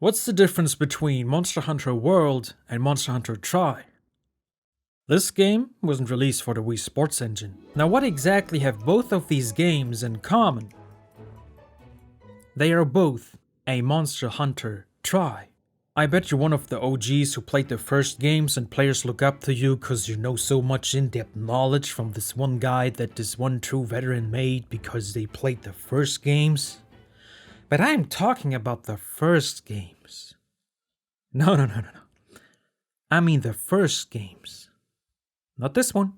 What's the difference between Monster Hunter World and Monster Hunter Tri? This game wasn't released for the Wii Sports Engine. Now what exactly have both of these games in common? They are both a Monster Hunter Tri. I bet you're one of the OGs who played the first games and players look up to you cause you know so much in-depth knowledge from this one guide that this one true veteran made because they played the first games. But I'm talking about the first games. No. I mean the first games. Not this one.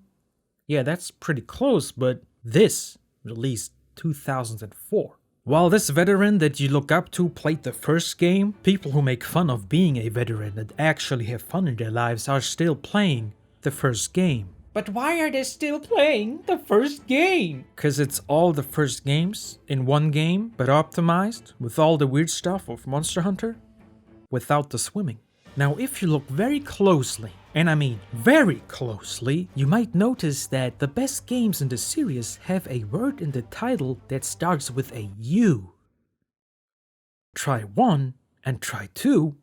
Yeah, that's pretty close, but this released 2004. While this veteran that you look up to played the first game, people who make fun of being a veteran and actually have fun in their lives are still playing the first game. But why are they still playing the first game? Cause it's all the first games in one game, but optimized with all the weird stuff of Monster Hunter, without the swimming. Now if you look very closely, and I mean very closely, you might notice that the best games in the series have a word in the title that starts with a U. Try 1 and Try 2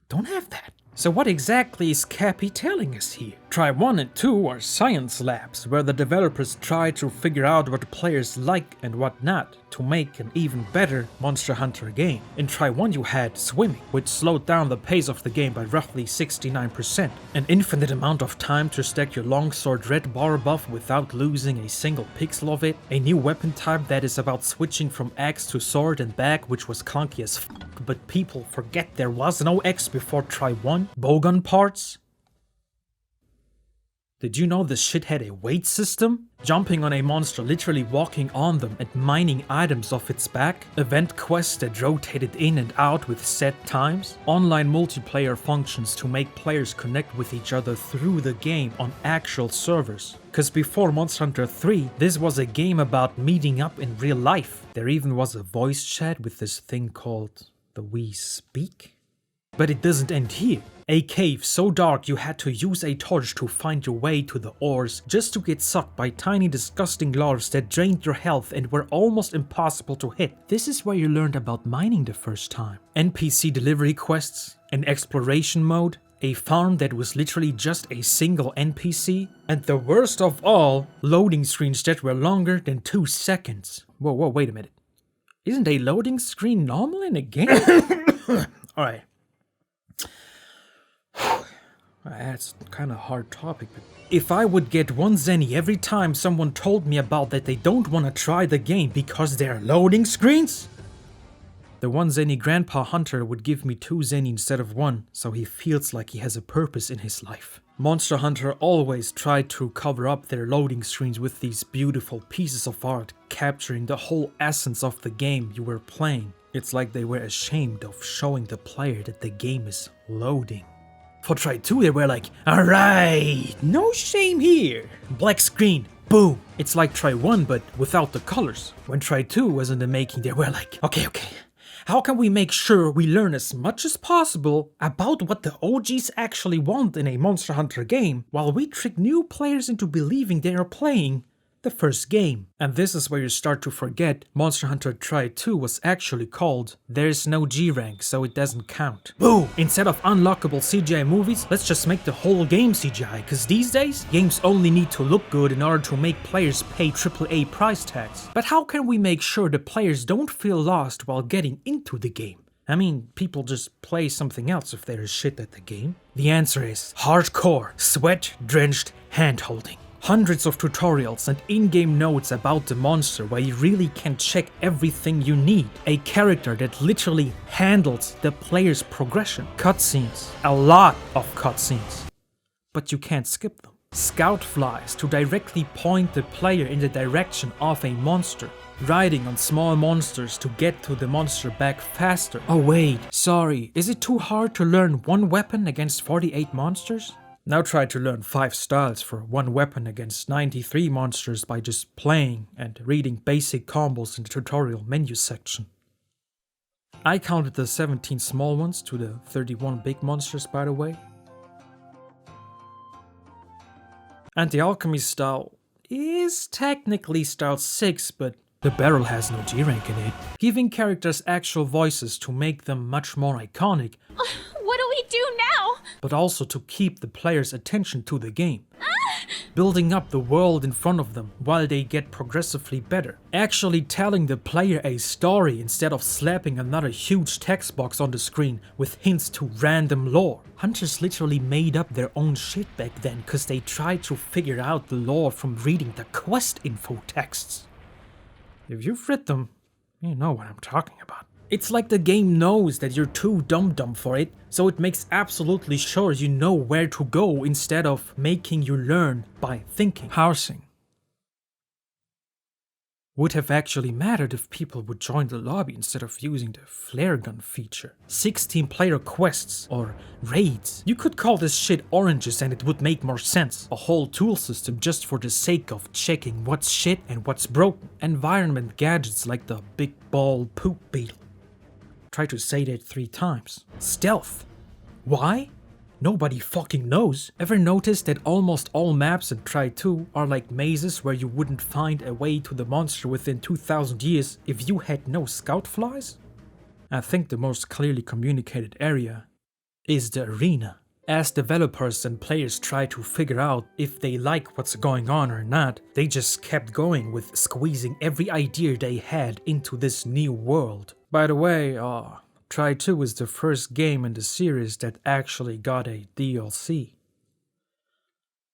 don't have that. So what exactly is Cappy telling us here? Try 1 and 2 are science labs, where the developers try to figure out what players like and what not, to make an even better Monster Hunter game. In Try 1 you had swimming, which slowed down the pace of the game by roughly 69%. An infinite amount of time to stack your longsword red bar buff without losing a single pixel of it. A new weapon type that is about switching from axe to sword and back, which was clunky as f***, but people forget there was no X before Try 1. Bowgun parts. Did you know this shit had a weight system? Jumping on a monster, literally walking on them and mining items off its back? Event quests that rotated in and out with set times? Online multiplayer functions to make players connect with each other through the game on actual servers. Cause before Monster Hunter 3, this was a game about meeting up in real life. There even was a voice chat with this thing called the Wii Speak? But it doesn't end here. A cave so dark you had to use a torch to find your way to the ores just to get sucked by tiny disgusting larvae that drained your health and were almost impossible to hit. This is where you learned about mining the first time. NPC delivery quests, an exploration mode, a farm that was literally just a single NPC, and the worst of all, loading screens that were longer than 2 seconds. Whoa, wait a minute. Isn't a loading screen normal in a game? Alright. That's kind of a hard topic, but if I would get 1 zenny every time someone told me about that they don't want to try the game because there are loading screens, the 1 zenny grandpa hunter would give me 2 zenny instead of 1, so he feels like he has a purpose in his life. Monster Hunter always tried to cover up their loading screens with these beautiful pieces of art, capturing the whole essence of the game you were playing. It's like they were ashamed of showing the player that the game is loading. For Try 2 they were like, alright, no shame here. Black screen, boom. It's like Try 1 but without the colors. When Try 2 was in the making they were like, okay. How can we make sure we learn as much as possible about what the OGs actually want in a Monster Hunter game while we trick new players into believing they are playing the first game? And this is where you start to forget Monster Hunter Tri 2 was actually called There's No G rank, so it doesn't count. Boom! Instead of unlockable CGI movies, let's just make the whole game CGI, cause these days, games only need to look good in order to make players pay AAA price tags. But how can we make sure the players don't feel lost while getting into the game? I mean, people just play something else if they're shit at the game. The answer is hardcore, sweat-drenched hand-holding. Hundreds of tutorials and in-game notes about the monster where you really can check everything you need. A character that literally handles the player's progression. Cutscenes. A lot of cutscenes. But you can't skip them. Scout flies to directly point the player in the direction of a monster. Riding on small monsters to get to the monster back faster. Oh wait, sorry, is it too hard to learn 1 weapon against 48 monsters? Now try to learn 5 styles for 1 weapon against 93 monsters by just playing and reading basic combos in the tutorial menu section. I counted the 17 small ones to the 31 big monsters, by the way. And the alchemy style is technically style 6, but The barrel has no G rank in it, giving characters actual voices to make them much more iconic. What do we do now? But also to keep the player's attention to the game. Building up the world in front of them while they get progressively better. Actually telling the player a story instead of slapping another huge text box on the screen with hints to random lore. Hunters literally made up their own shit back then cause they tried to figure out the lore from reading the quest info texts. If you've read them, you know what I'm talking about. It's like the game knows that you're too dumb for it, so it makes absolutely sure you know where to go instead of making you learn by thinking. Housing would have actually mattered if people would join the lobby instead of using the flare gun feature. 16-player quests or raids. You could call this shit oranges and it would make more sense. A whole tool system just for the sake of checking what's shit and what's broken. Environment gadgets like the big ball poop beetle. Try to say that 3 times. Stealth. Why? Nobody fucking knows. Ever notice that almost all maps in Try 2 are like mazes where you wouldn't find a way to the monster within 2000 years if you had no scout flies? I think the most clearly communicated area is the arena. As developers and players try to figure out if they like what's going on or not, they just kept going with squeezing every idea they had into this new world. By the way, Try 2 is the first game in the series that actually got a DLC.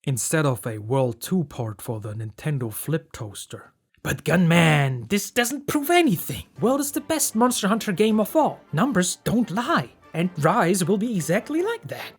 Instead of a World 2 port for the Nintendo Flip Toaster. But Gunman, this doesn't prove anything. World is the best Monster Hunter game of all. Numbers don't lie. And Rise will be exactly like that.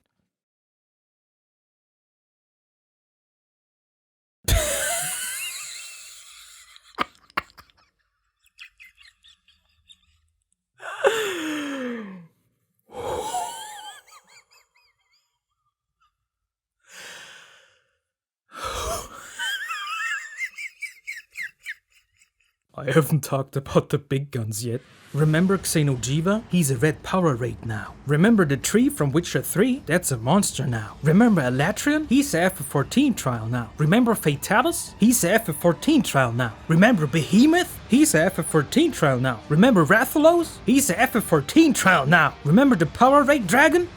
I haven't talked about the big guns yet. Remember Xeno'jiva? He's a red power rate now. Remember the tree from Witcher 3? That's a monster now. Remember Elatrion? He's a FF14 trial now. Remember Fatalis? He's a FF14 trial now. Remember Behemoth? He's a FF14 trial now. Remember Rathalos? He's a FF14 trial now. Remember the power rate dragon?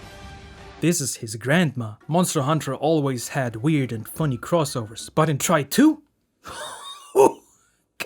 This is his grandma. Monster Hunter always had weird and funny crossovers, but in Try 2?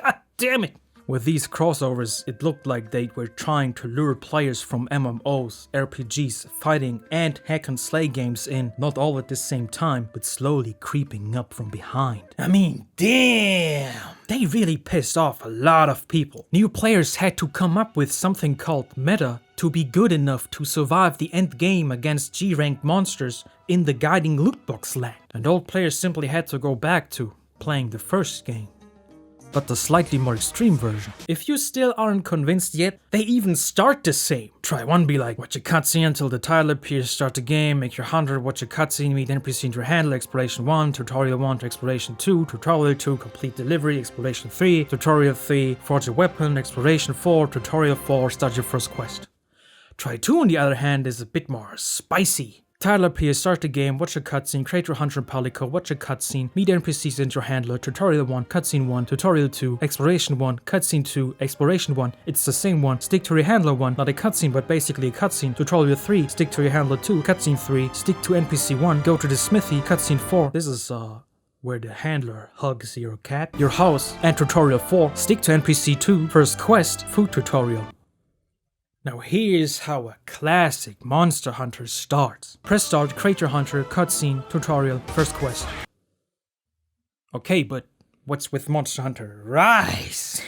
God damn it! With these crossovers, it looked like they were trying to lure players from MMOs, RPGs, fighting, and hack and slay games in, not all at the same time, but slowly creeping up from behind. I mean, damn! They really pissed off a lot of people. New players had to come up with something called meta to be good enough to survive the end game against G-ranked monsters in the guiding lootbox land. And old players simply had to go back to playing the first game. But the slightly more extreme version. If you still aren't convinced yet, they even start the same. Try 1, be like, watch a cutscene until the title appears, start the game, make your hunter, watch a cutscene, meet NPC into your handle, exploration 1, tutorial 1 to exploration 2, tutorial 2, complete delivery, exploration 3, tutorial 3, forge a weapon, exploration 4, tutorial 4, start your first quest. Try 2 on the other hand is a bit more spicy. Title appears, start the game, watch a cutscene, create your hunter in Palico, watch a cutscene, meet NPCs into your handler, tutorial 1, cutscene 1, tutorial 2, exploration 1, cutscene 2, exploration 1, it's the same one, stick to your handler 1, not a cutscene but basically a cutscene, tutorial 3, stick to your handler 2, cutscene 3, stick to NPC 1, go to the smithy, cutscene 4, this is where the handler hugs your cat, your house, and tutorial 4, stick to NPC 2, first quest, food tutorial. Now here's how a classic Monster Hunter starts. Press start, create your hunter, cutscene, tutorial, first quest. Okay, but what's with Monster Hunter Rise?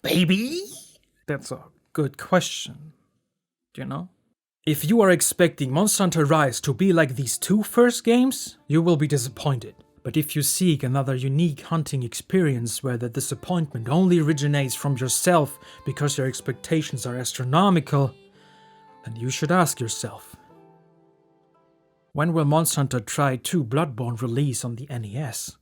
Baby? That's a good question. You know? If you are expecting Monster Hunter Rise to be like these 2 first games, you will be disappointed. But if you seek another unique hunting experience where the disappointment only originates from yourself because your expectations are astronomical, then you should ask yourself, when will Monster Hunter Try 2 Bloodborne release on the NES?